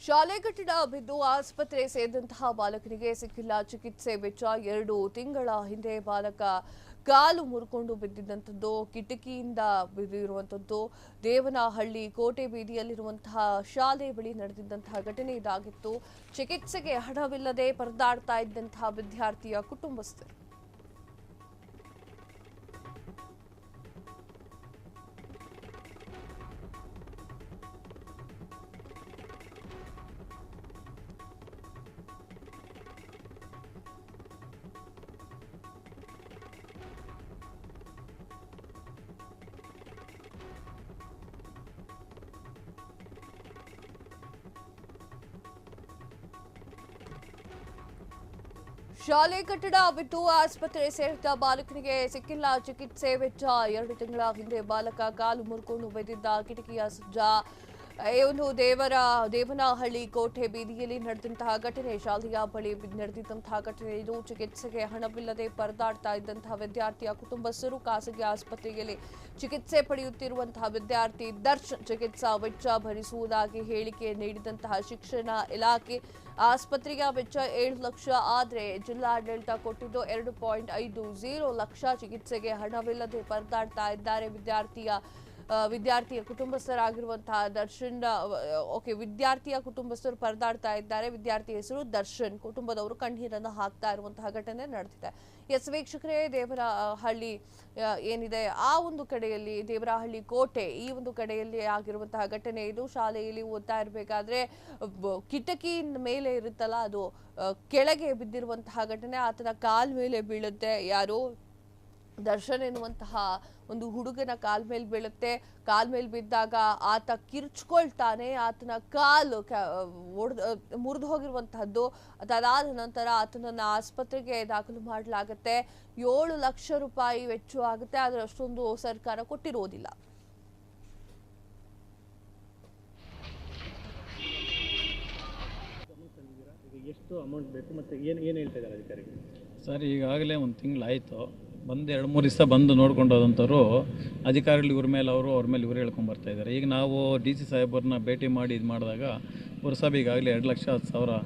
ಶಾಲೆ ಕಟ್ಟಡ ಬಿದ್ದು ಆಸ್ಪತ್ರೆ ಸೇರಿದಂತಹ ಬಾಲಕನಿಗೆ ಸಿಕ್ಕಿಲ್ಲ ಚಿಕಿತ್ಸೆ ವೆಚ್ಚ 2 ತಿಂಗಳ ಹಿಂದೆ ಬಾಲಕ ಕಾಲು ಮುರಿಕೊಂಡು ಬಿದ್ದಿದ್ದಂಥದ್ದು ಕಿಟಕಿಯಿಂದ ಬಿದ್ದಿರುವಂಥದ್ದು ದೇವನಹಳ್ಳಿ ಕೋಟೆ ಬೀದಿಯಲ್ಲಿರುವಂತಹ ಶಾಲೆ ಬಳಿ ನಡೆದಿದ್ದಂತಹ ಘಟನೆ ಇದಾಗಿತ್ತು. ಚಿಕಿತ್ಸೆಗೆ ಹಣವಿಲ್ಲದೆ ಪರದಾಡ್ತಾ ಇದ್ದಂತಹ ವಿದ್ಯಾರ್ಥಿಯ ಕುಟುಂಬಸ್ಥರು ಶಾಲೆ ಕಟ್ಟಡ ಬಿದ್ದು ಆಸ್ಪತ್ರೆ ಸೇರಿದ ಬಾಲಕನಿಗೆ ಸಿಕ್ಕಿಲ್ಲ ಚಿಕಿತ್ಸೆ ವೆಚ್ಚ 2 ತಿಂಗಳ ಹಿಂದೆ ಬಾಲಕ ಕಾಲು ಮುರಿಕೊಂಡು ಬಿದ್ದಿದ್ದ ಕಿಟಕಿಯ ಸಜ್ಜ ಒಂದು ದೇವನಹಳ್ಳಿ ಕೋಟೆ ಬೀದಿಯಲ್ಲಿ ನಡೆದಂತಹ ಘಟನೆ. ಶಾಲೆಯ ಬಳಿ ನಡೆದಿದ್ದಂತಹ ಘಟನೆ ಇದು. ಚಿಕಿತ್ಸೆಗೆ ಹಣವಿಲ್ಲದೆ ಪರದಾಡ್ತಾ ಇದ್ದಂತಹ ವಿದ್ಯಾರ್ಥಿಯ ಕುಟುಂಬಸ್ಥರು ಖಾಸಗಿ ಆಸ್ಪತ್ರೆಯಲ್ಲಿ ಚಿಕಿತ್ಸೆ ಪಡೆಯುತ್ತಿರುವಂತಹ ವಿದ್ಯಾರ್ಥಿ ದರ್ಶನ್ ಚಿಕಿತ್ಸಾ ವೆಚ್ಚ ಭರಿಸುವುದಾಗಿ ಹೇಳಿಕೆ ನೀಡಿದಂತಹ ಶಿಕ್ಷಣ ಇಲಾಖೆ ಆಸ್ಪತ್ರೆಯ ವೆಚ್ಚ 7 ಲಕ್ಷ ಆದರೆ ಜಿಲ್ಲಾಡಳಿತ ಕೊಟ್ಟಿದ್ದು 2.50 ಲಕ್ಷ. ಚಿಕಿತ್ಸೆಗೆ ಹಣವಿಲ್ಲದೆ ಪರದಾಡ್ತಾ ಇದ್ದಾರೆ ವಿದ್ಯಾರ್ಥಿಯ ಕುಟುಂಬಸ್ಥರಾಗಿರುವಂತಹ ದರ್ಶನ್. ವಿದ್ಯಾರ್ಥಿಯ ಕುಟುಂಬಸ್ಥರು ಪರದಾಡ್ತಾ ಇದ್ದಾರೆ. ವಿದ್ಯಾರ್ಥಿ ಹೆಸರು ದರ್ಶನ್. ಕುಟುಂಬದವರು ಕಣ್ಣೀರನ್ನು ಹಾಕ್ತಾ ಇರುವಂತಹ ಘಟನೆ ನಡೆದಿದೆ. ವೀಕ್ಷಕರೇ, ದೇವರಹಳ್ಳಿ ಏನಿದೆ ಆ ಒಂದು ಕಡೆಯಲ್ಲಿ ದೇವರಹಳ್ಳಿ ಕೋಟೆ ಈ ಒಂದು ಕಡೆಯಲ್ಲಿ ಆಗಿರುವಂತಹ ಘಟನೆ ಇದು. ಶಾಲೆಯಲ್ಲಿ ಓದ್ತಾ ಇರಬೇಕಾದ್ರೆ ಕಿಟಕಿ ಮೇಲೆ ಇರುತ್ತಲ್ಲ ಅದು ಕೆಳಗೆ ಬಿದ್ದಿರುವಂತಹ ಘಟನೆ. ಆತನ ಕಾಲ್ ಮೇಲೆ ಬೀಳುತ್ತೆ. ಯಾರು ದರ್ಶನ್ ಎನ್ನುವಂತಹ ಒಂದು ಹುಡುಗನ ಕಾಲ್ ಮೇಲೆ ಬೀಳುತ್ತೆ. ಕಾಲ್ ಮೇಲೆ ಬಿದ್ದಾಗ ಆತ ಕಿರ್ಚ್ಕೊಳ್ತಾನೆ. ಆತನ ಕಾಲು ಮುರಿದು ಹೋಗಿರುವಂತಹದ್ದು. ಅದಾದ ನಂತರ ಆತನನ್ನ ಆಸ್ಪತ್ರೆಗೆ ದಾಖಲು ಮಾಡಲಾಗುತ್ತೆ. 7 ಲಕ್ಷ ರೂಪಾಯಿ ವೆಚ್ಚ ಆಗುತ್ತೆ. ಆದರೆ ಅಷ್ಟೊಂದು ಸರ್ಕಾರ ಕೊಟ್ಟಿರೋದಿಲ್ಲ. ಎಷ್ಟು ಅಮೌಂಟ್ ಬೇಕು ಮತ್ತು ಏನು ಹೇಳ್ತಾ ಇದ್ದಾರೆ ಅಧಿಕಾರಿಗಳು? ಸರ್, ಈಗಾಗಲೇ 1 ತಿಂಗಳಾಯಿತು. ಬಂದು 2-3 ದಿವಸ ಬಂದು ನೋಡ್ಕೊಂಡು ಹೋದಂಥವ್ರು ಅಧಿಕಾರಿಗಳು ಅವ್ರ ಮೇಲೆ ಇವರು ಹೇಳ್ಕೊಂಬರ್ತಾ ಇದ್ದಾರೆ. ಈಗ ನಾವು DC ಸಾಹೇಬ್ರನ್ನ ಭೇಟಿ ಮಾಡಿ ಇದು ಮಾಡಿದಾಗ ಪುರಸಭೆ ಈಗಾಗಲೇ 2,10,000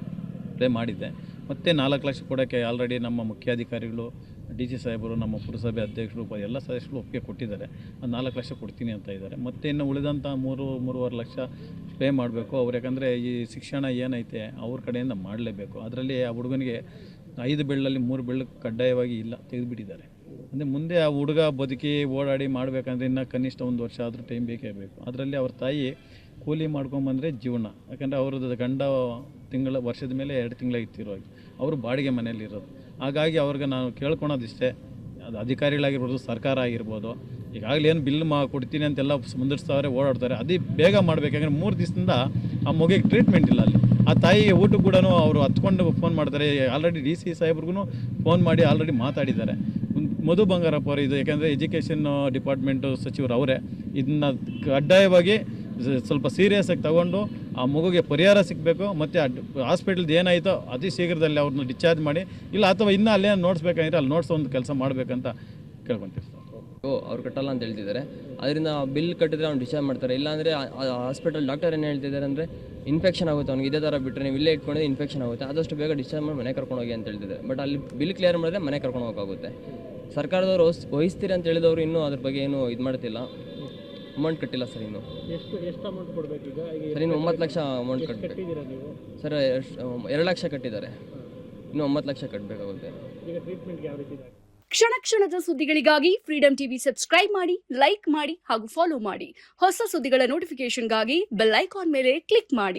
ಪೇ ಮಾಡಿದ್ದೆ. ಮತ್ತು 4 ಲಕ್ಷ ಕೊಡೋಕ್ಕೆ ಆಲ್ರೆಡಿ ನಮ್ಮ ಮುಖ್ಯಾಧಿಕಾರಿಗಳು DC ಸಾಹೇಬರು, ನಮ್ಮ ಪುರಸಭೆ ಅಧ್ಯಕ್ಷರು, ಎಲ್ಲ ಸದಸ್ಯರು ಒಪ್ಪಿಗೆ ಕೊಟ್ಟಿದ್ದಾರೆ. ಅದು 4 ಲಕ್ಷ ಕೊಡ್ತೀನಿ ಅಂತ ಇದ್ದಾರೆ. ಮತ್ತು ಇನ್ನು ಉಳಿದಂಥ 3-3.5 ಲಕ್ಷ ಪೇ ಮಾಡಬೇಕು ಅವ್ರು. ಯಾಕಂದರೆ ಈ ಶಿಕ್ಷಣ ಏನೈತೆ ಅವ್ರ ಕಡೆಯಿಂದ ಮಾಡಲೇಬೇಕು. ಅದರಲ್ಲಿ ಆ ಹುಡುಗನಿಗೆ 5 ಬೆಳ್ಳಲ್ಲಿ 3 ಬೆಳ್ಳು ಕಡ್ಡಾಯವಾಗಿ ಇಲ್ಲ, ತೆಗೆದುಬಿಟ್ಟಿದ್ದಾರೆ. ಅಂದರೆ ಮುಂದೆ ಆ ಹುಡುಗ ಬದುಕಿ ಓಡಾಡಿ ಮಾಡಬೇಕಂದ್ರೆ ಇನ್ನೂ ಕನಿಷ್ಠ 1 ವರ್ಷ ಆದರೂ ಟೈಮ್ ಬೇಕೇ ಬೇಕು. ಅದರಲ್ಲಿ ಅವ್ರ ತಾಯಿ ಕೂಲಿ ಮಾಡ್ಕೊಂಬಂದರೆ ಜೀವನ. ಯಾಕಂದರೆ ಅವ್ರದ್ದು ಗಂಡ ವರ್ಷದ ಮೇಲೆ 2 ತಿಂಗಳಾಗಿತ್ತಿರೋಗಿ ಅವರು ಬಾಡಿಗೆ ಮನೆಯಲ್ಲಿರೋದು. ಹಾಗಾಗಿ ಅವ್ರಿಗೆ ನಾವು ಕೇಳ್ಕೊಳೋದಿಷ್ಟೇ, ಅದು ಅಧಿಕಾರಿಗಳಾಗಿರ್ಬೋದು, ಸರ್ಕಾರ ಆಗಿರ್ಬೋದು, ಈಗಾಗಲೇ ಏನು ಬಿಲ್ ಕೊಡ್ತೀನಿ ಅಂತೆಲ್ಲ ಮುಂದಿರ್ಸ್ತಾವ್ರೆ, ಓಡಾಡ್ತಾರೆ. ಅದು ಬೇಗ ಮಾಡಬೇಕಾದ್ರೆ 3 ದಿವಸದಿಂದ ಆ ಮಗುಗೆ ಟ್ರೀಟ್ಮೆಂಟ್ ಇಲ್ಲ. ಅಲ್ಲಿ ಆ ತಾಯಿಗೆ ಊಟಕ್ಕೆ ಕೂಡ ಅವರು ಹತ್ಕೊಂಡು ಫೋನ್ ಮಾಡ್ತಾರೆ. ಆಲ್ರೆಡಿ DC ಸಾಹೇಬ್ರಿಗೂ ಫೋನ್ ಮಾಡಿ ಆಲ್ರೆಡಿ ಮಾತಾಡಿದ್ದಾರೆ. ಮಧು ಬಂಗಾರಪ್ಪ ಅವರು ಇದು, ಯಾಕೆಂದರೆ ಎಜುಕೇಷನ್ ಡಿಪಾರ್ಟ್ಮೆಂಟು ಸಚಿವರು ಅವರೇ, ಇದನ್ನು ಕಡ್ಡಾಯವಾಗಿ ಸ್ವಲ್ಪ ಸೀರಿಯಸ್ ಆಗಿ ತಗೊಂಡು ಆ ಮಗುಗೆ ಪರಿಹಾರ ಸಿಗಬೇಕು. ಮತ್ತು ಹಾಸ್ಪಿಟಲ್ದು ಏನಾಯಿತೋ ಅತಿ ಶೀಘ್ರದಲ್ಲಿ ಅವ್ರನ್ನ ಡಿಸ್ಚಾರ್ಜ್ ಮಾಡಿ, ಇಲ್ಲ ಅಥವಾ ಇನ್ನೂ ಅಲ್ಲೇ ನೋಡಿಸ್ಬೇಕಂದ್ರೆ ಅಲ್ಲಿ ನೋಡ್ಸೋ ಒಂದು ಕೆಲಸ ಮಾಡಬೇಕಂತ ಕೇಳ್ಕೊತೀವಿ. ಅವ್ರು ಕಟ್ಟಲ್ಲ ಅಂತ ಹೇಳ್ತಿದ್ದಾರೆ. ಅದರಿಂದ ಬಿಲ್ ಕಟ್ಟಿದ್ರೆ ಅವ್ನು ಡಿಸ್ಚಾರ್ಜ್ ಮಾಡ್ತಾರೆ. ಇಲ್ಲಾಂದರೆ ಹಾಸ್ಪಿಟಲ್ ಡಾಕ್ಟರ್ ಏನು ಹೇಳ್ತಿದ್ದಾರೆ ಅಂದರೆ ಇನ್ಫೆಕ್ಷನ್ ಆಗುತ್ತೆ ಅವ್ನಿಗೆ. ಇದೇ ಥರ ಬಿಟ್ಟರೆ ನೀವು ಇಲ್ಲೇ ಇಟ್ಕೊಂಡಿದ್ರೆ ಇನ್ಫೆಕ್ಷನ್ ಆಗುತ್ತೆ, ಆದಷ್ಟು ಬೇಗ ಡಿಸ್ಚಾರ್ಜ್ ಮಾಡಿ ಮನೆ ಕರ್ಕೊಂಡು ಹೋಗಿ ಅಂತ ಹೇಳ್ತಿದ್ದಾರೆ. ಬಟ್ ಅಲ್ಲಿ ಬಿಲ್ ಕ್ಲಿಯರ್ ಮಾಡಿದ್ರೆ ಮನೆ ಕರ್ಕೊಂಡು ಹೋಗೋಕ್ಕಾಗುತ್ತೆ. ಸರ್ಕಾರದವರು ವಹಿಸ್ತೀರಿ ಅಂತ ಹೇಳಿದವರು ಇನ್ನೂ ಅದ್ರ ಬಗ್ಗೆ ಏನು ಇದು ಮಾಡ್ತಿಲ್ಲ. ಅಮೌಂಟ್ ಕಟ್ಟಿಲ್ಲ ಸರ್. ಇನ್ನು ಎಷ್ಟು ಅಮೌಂಟ್ ಕೊಡಬೇಕು ಈಗ? ಸರ್ ಇನ್ನು 9 ಲಕ್ಷ ಅಮೌಂಟ್ ಕಟ್ಟಿದ್ದೀರಾ ನೀವು? ಸರ್ 2 ಲಕ್ಷ ಕಟ್ಟಿದ್ದಾರೆ. ಇನ್ನು 9 ಲಕ್ಷ ಕಟ್ಟಬೇಕಾಗುತ್ತೆ. ಈಗ ಟ್ರೀಟ್ಮೆಂಟ್ಗೆ ಯಾವ ರೀತಿ? ಕ್ಷಣ ಕ್ಷಣದ ಸುದ್ದಿಗಳಿಗಾಗಿ ಫ್ರೀಡಂ ಟಿವಿ ಸಬ್ಸ್ಕ್ರೈಬ್ ಮಾಡಿ, ಲೈಕ್ ಮಾಡಿ ಹಾಗೂ ಫಾಲೋ ಮಾಡಿ. ಹೊಸ ಸುದ್ದಿಗಳ ನೋಟಿಫಿಕೇಶನ್ಗಾಗಿ ಬೆಲ್ ಐಕಾನ್ ಮೇಲೆ ಕ್ಲಿಕ್ ಮಾಡಿ.